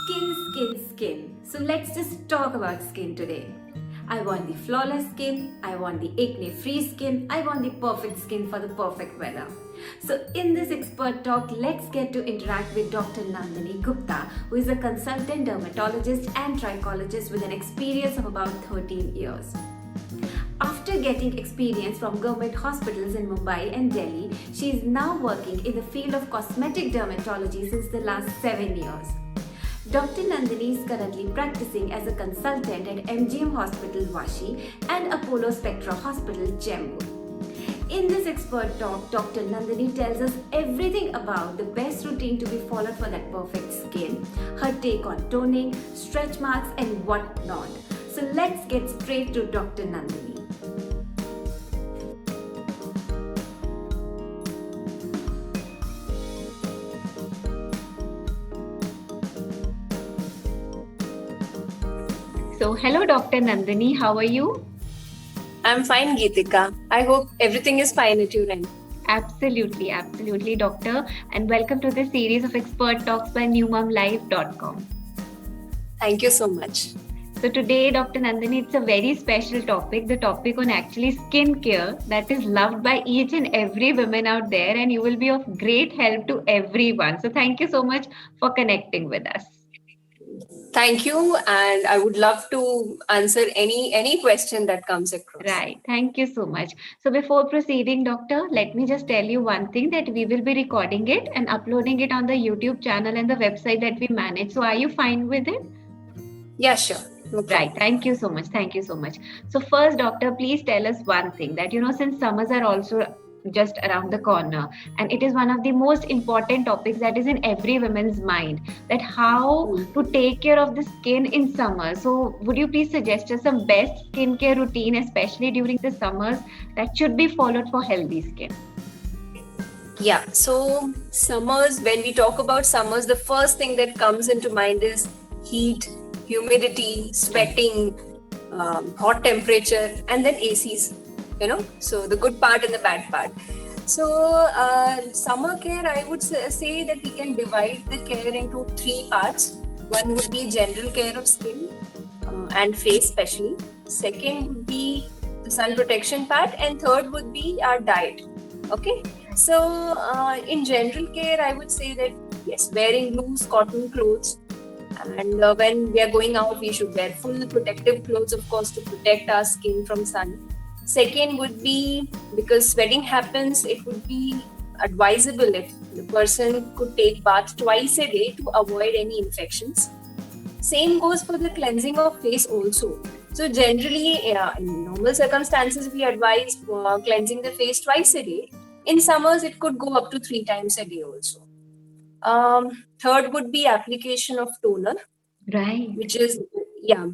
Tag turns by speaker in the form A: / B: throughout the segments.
A: Skin. So let's just talk about skin today. I want the flawless skin, I want the acne-free skin, I want the perfect skin for the perfect weather. So in this expert talk, let's get to interact with Dr. Nandini Gupta, who is a consultant dermatologist and trichologist with an experience of about 13 years. After getting experience from government hospitals in Mumbai and Delhi, she is now working in the field of cosmetic dermatology since the last 7 years. Dr. Nandini is currently practicing as a consultant at MGM Hospital Vashi and Apollo Spectra Hospital Chembur. In this expert talk, Dr. Nandini tells us everything about the best routine to be followed for that perfect skin, her take on toning, stretch marks and whatnot. So let's get straight to Dr. Nandini. So hello Dr. Nandini, how are you?
B: I'm fine, Geetika. I hope everything is fine at your end.
A: Absolutely, doctor. And welcome to the series of expert talks by newmomlife.com.
B: Thank you so much.
A: So today, Dr. Nandini, it's a very special topic, the topic on actually skincare that is loved by each and every woman out there, and you will be of great help to everyone. So thank you so much for connecting with us.
B: Thank you, and I would love to answer any question that comes across.
A: Right. Thank you so much. So before proceeding, doctor, let me just tell you one thing, that we will be recording it and uploading it on the YouTube channel and the website that we manage. So are you fine with it?
B: Yeah, sure. No problem.
A: Right. Thank you so much. So first, doctor, please tell us one thing, that, since summers are also just around the corner, and it is one of the most important topics that is in every woman's mind, that how to take care of the skin in summer. So would you please suggest us some best skincare routine, especially during the summers, that should be followed for healthy skin?
B: Yeah, so summers, when we talk about summers, the first thing that comes into mind is heat, humidity, sweating, hot temperature, and then ACs. So the good part and the bad part. So summer care, I would say that we can divide the care into 3 parts. One would be general care of skin and face especially. Second would be the sun protection part, and third would be our diet. Okay, so in general care, I would say that yes, wearing loose cotton clothes, and when we are going out, we should wear full protective clothes, of course, to protect our skin from sun. Second would be, because sweating happens, it would be advisable if the person could take bath twice a day to avoid any infections. Same goes for the cleansing of face also. So generally, in normal circumstances, we advise cleansing the face twice a day. In summers, it could go up to 3 times a day also. Third would be application of toner.
A: Right.
B: Which is,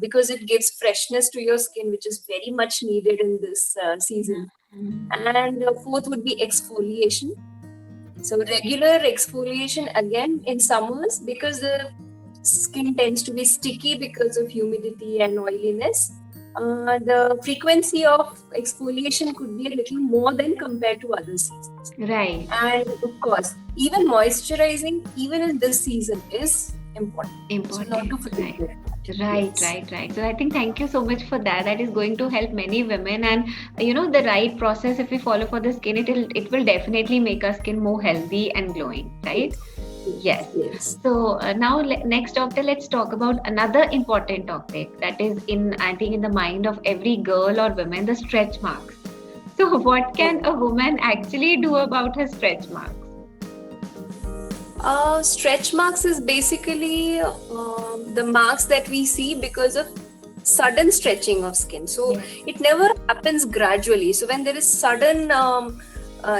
B: because it gives freshness to your skin, which is very much needed in this season. And fourth would be exfoliation. So regular exfoliation again in summers, because the skin tends to be sticky because of humidity and oiliness. The frequency of exfoliation could be a little more than compared to other seasons.
A: Right.
B: And of course, even moisturizing, even in this season, is important. So not to forget it.
A: Right. So I think thank you so much for that. That is going to help many women, and the right process, if we follow for the skin, it will definitely make our skin more healthy and glowing, right? Yes. So now next, doctor, let's talk about another important topic that is in the mind of every girl or woman, the stretch marks. So what can a woman actually do about her stretch marks?
B: Stretch marks is basically the marks that we see because of sudden stretching of skin. So it never happens gradually. So when there is sudden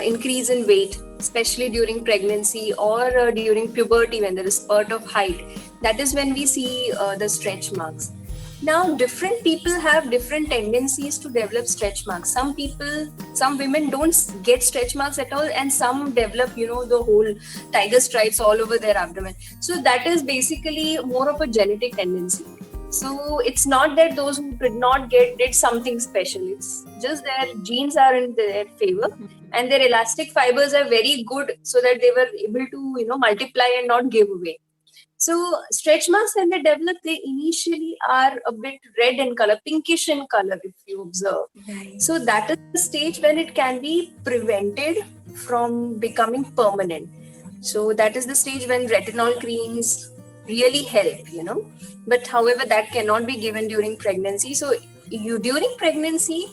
B: increase in weight, especially during pregnancy or during puberty, when there is spurt of height, that is when we see the stretch marks. Now, different people have different tendencies to develop stretch marks. Some women don't get stretch marks at all, and some develop, the whole tiger stripes all over their abdomen. So that is basically more of a genetic tendency. So it's not that those who did not did something special. It's just their genes are in their favor, and their elastic fibers are very good, so that they were able to, multiply and not give away. So stretch marks, when they develop, they initially are a bit red in color, pinkish in color, if you observe.
A: Right.
B: So that is the stage when it can be prevented from becoming permanent. So that is the stage when retinol creams really help. But however, that cannot be given during pregnancy. So during pregnancy,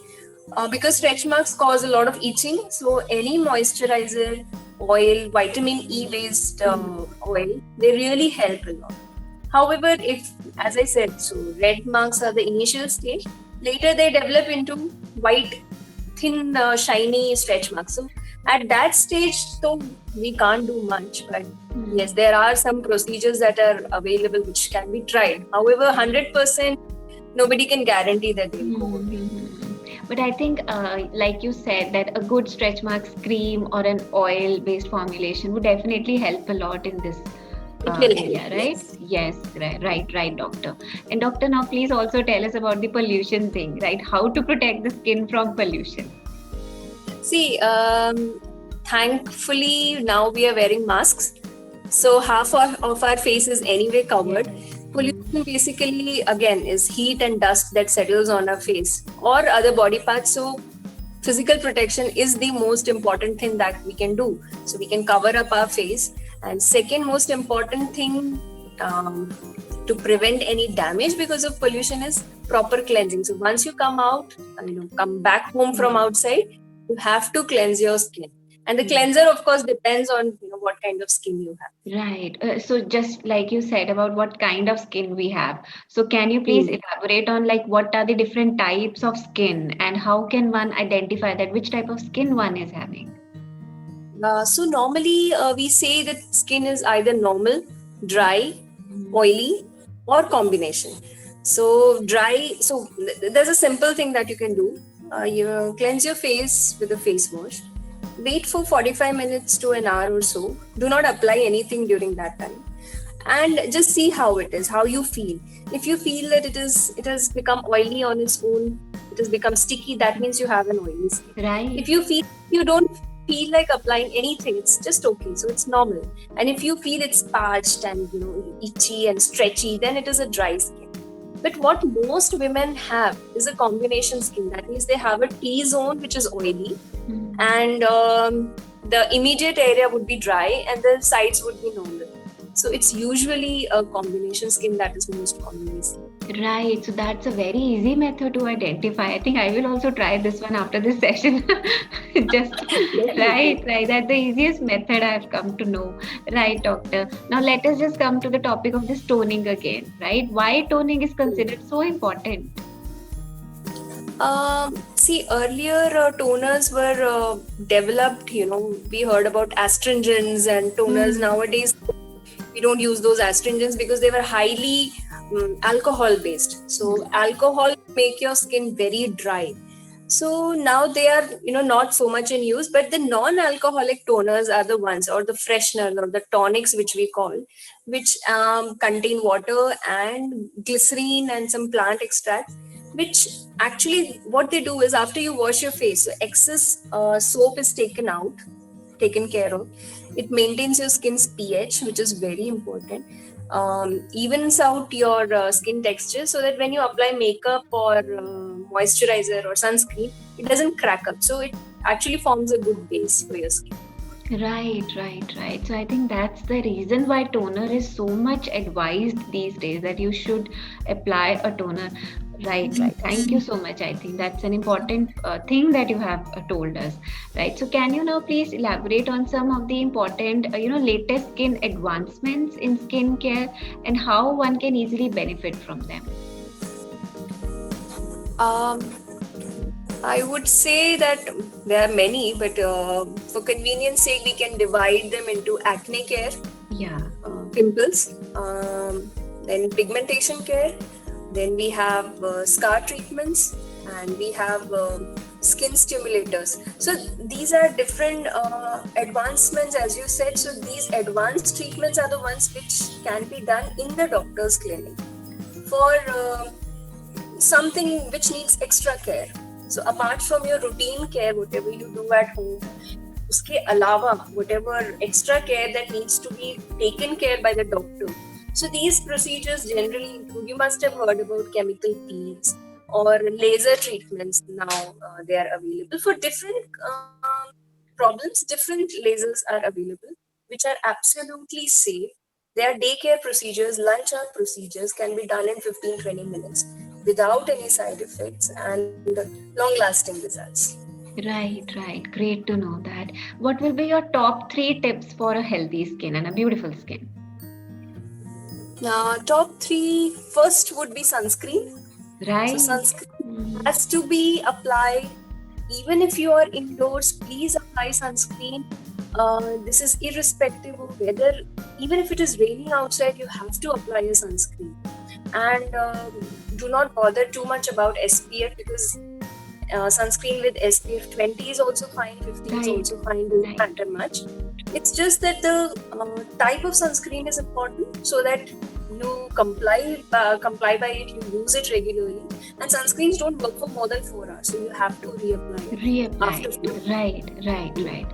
B: because stretch marks cause a lot of itching, so any moisturizer, oil, vitamin E based oil, they really help a lot. However, if, as I said, so red marks are the initial stage, later they develop into white, thin, shiny stretch marks. So at that stage, so we can't do much, but yes, there are some procedures that are available which can be tried. However, 100% nobody can guarantee that they'll go away.
A: But I think, like you said, that a good stretch marks cream or an oil-based formulation would definitely help a lot in this area, right? Yes, right, doctor. And doctor, now please also tell us about the pollution thing, right? How to protect the skin from pollution?
B: See, thankfully now we are wearing masks, so half of our face is anyway covered. Pollution basically again is heat and dust that settles on our face or other body parts. So physical protection is the most important thing that we can do. So we can cover up our face. And second most important thing to prevent any damage because of pollution is proper cleansing. So once you come out, come back home from outside, you have to cleanse your skin. And the cleanser, of course, depends on what kind of skin you have.
A: Right. So just like you said about what kind of skin we have. So can you please elaborate on like what are the different types of skin and how can one identify that which type of skin one is having?
B: So normally we say that skin is either normal, dry, oily, or combination. So dry, so there's a simple thing that you can do. You cleanse your face with a face wash. Wait for 45 minutes to an hour or so. Do not apply anything during that time. And just see how it is, how you feel. If you feel that it has become oily on its own, it has become sticky, that means you have an oily skin.
A: Right.
B: If you don't feel like applying anything, it's just okay. So it's normal. And if you feel it's parched and itchy and stretchy, then it is a dry skin. But what most women have is a combination skin. That means they have a T-zone which is oily, and the immediate area would be dry, and the sides would be normal. So it's usually a combination skin that is most commonly seen.
A: Right. So that's a very easy method to identify. I think I will also try this one after this session. Right. That's the easiest method I've come to know. Right, doctor. Now let us just come to the topic of this toning again. Right. Why toning is considered so important?
B: See, earlier toners were developed. We heard about astringents and toners. Nowadays, we don't use those astringents because they were highly alcohol based. So alcohol make your skin very dry. So now they are not so much in use, but the non-alcoholic toners are the ones, or the freshener or the tonics which we call, which contain water and glycerine and some plant extract, which actually what they do is after you wash your face, excess soap is taken care of. It maintains your skin's pH, which is very important. Evens out your skin texture so that when you apply makeup or moisturizer or sunscreen, it doesn't crack up. So it actually forms a good base for your skin.
A: Right. So I think that's the reason why toner is so much advised these days, that you should apply a toner. Right. Thank you so much. I think that's an important thing that you have told us. Right. So can you now please elaborate on some of the important, latest skin advancements in skincare and how one can easily benefit from them?
B: I would say that there are many, but for convenience sake, we can divide them into acne care, pimples, then pigmentation care, then we have scar treatments, and we have skin stimulators. So these are different advancements, as you said. So these advanced treatments are the ones which can be done in the doctor's clinic for something which needs extra care. So apart from your routine care, whatever you do at home, uske alawa, whatever extra care that needs to be taken care by the doctor, So these procedures generally include, you must have heard about chemical peels or laser treatments. Now they are available for different problems. Different lasers are available, which are absolutely safe. They are daycare procedures, lunch hour procedures, can be done in 15-20 minutes without any side effects and long lasting results.
A: Right. Great to know that. What will be your top 3 tips for a healthy skin and a beautiful skin?
B: Top three, first would be sunscreen. So
A: Right.
B: sunscreen has to be applied even if you are indoors. Please apply sunscreen. This is irrespective of weather. Even if it is raining outside, you have to apply a sunscreen. And do not bother too much about SPF, because sunscreen with SPF 20 is also fine, 50 is
A: Right.
B: also fine, doesn't
A: Right.
B: matter much. It's just that the type of sunscreen is important, so that you comply by it, you use it regularly. And sunscreens don't work for more than 4 hours, so you have to reapply it
A: Reapply.
B: after 4 hours.
A: Right.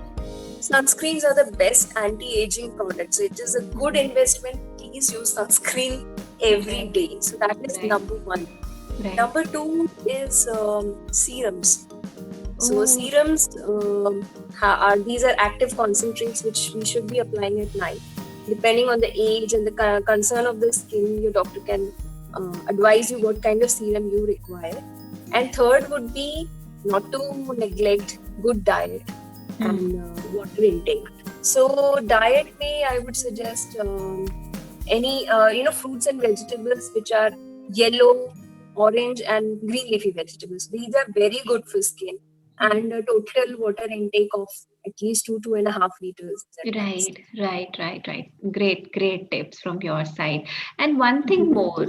B: Sunscreens are the best anti-aging products. It is a good investment. Please use sunscreen every day. So that is
A: Right.
B: number one.
A: Right.
B: Number two is serums. So
A: Oh.
B: serums these are active concentrates which we should be applying at night. Depending on the age and the concern of the skin, your doctor can advise you what kind of serum you require. And third would be not to neglect good diet and water intake. So diet I would suggest any fruits and vegetables which are yellow, orange and green leafy vegetables. These are very good for skin, and a total water intake of at least 2.5 liters.
A: Right. Great tips from your side. And one thing more,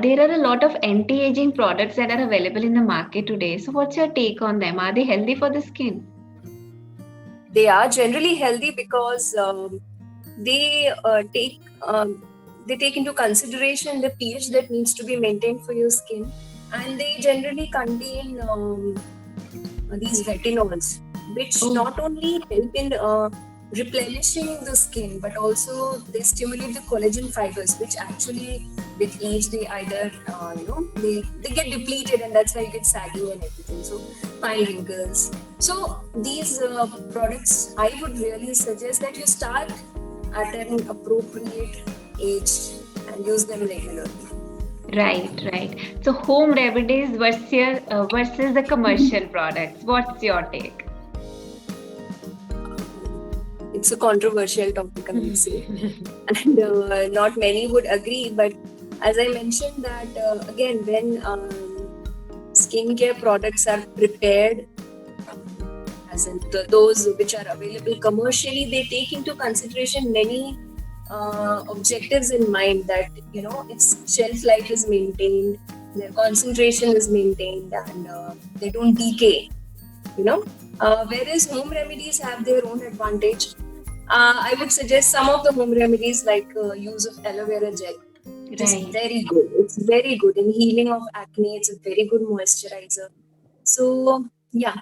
A: there are a lot of anti-aging products that are available in the market today. So what's your take on them? Are they healthy for the skin?
B: They are generally healthy because they take into consideration the pH that needs to be maintained for your skin, and they generally contain these retinols, which not only help in replenishing the skin, but also they stimulate the collagen fibers, which actually with age they either they get depleted, and that's why you get saggy and everything. So fine wrinkles. So these products, I would really suggest that you start at an appropriate age and use them regularly.
A: Right. So home remedies versus the commercial products. What's your take?
B: It's a controversial topic, I would say, and not many would agree. But as I mentioned, that again, when skincare products are prepared, as in those which are available commercially, they take into consideration many objectives in mind, that its shelf life is maintained, their concentration is maintained, and they don't decay. Whereas home remedies have their own advantage. I would suggest some of the home remedies, like use of aloe vera gel. It is very good. It's very good in healing of acne. It's a very good moisturizer. So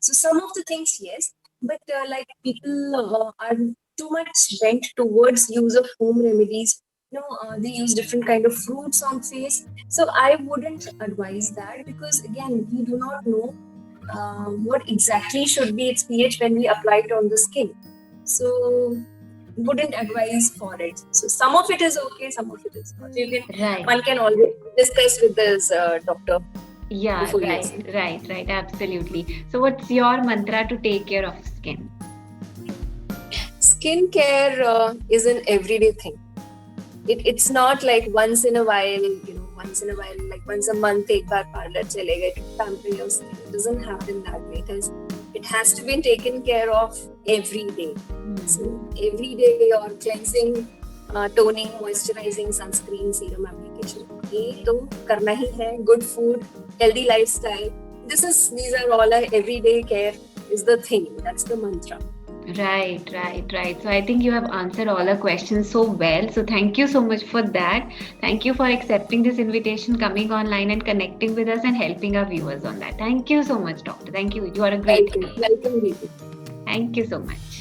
B: some of the things, yes, but like people are too much bent towards use of home remedies. They use different kind of fruits on face. So I wouldn't advise that, because again, we do not know what exactly should be its pH when we apply it on the skin. So wouldn't advise for it. So some of it is okay, some of it is not. One can always discuss with this doctor.
A: Yeah, right, absolutely. So what's your mantra to take care of skin?
B: Skincare is an everyday thing. It's not like once in a while, like once a month, ek baar parlor chalega to pamper your skin. It doesn't happen that way. It has to be taken care of every day. So every day you're cleansing, toning, moisturizing, sunscreen, serum application. ये तो करना ही है. Good food, healthy lifestyle. These are all our everyday care is the thing. That's the mantra.
A: Right. So I think you have answered all our questions so well. So thank you so much for that. Thank you for accepting this invitation, coming online and connecting with us and helping our viewers on that. Thank you so much, doctor. Thank you. You are a great.
B: Welcome.
A: Thank you so much.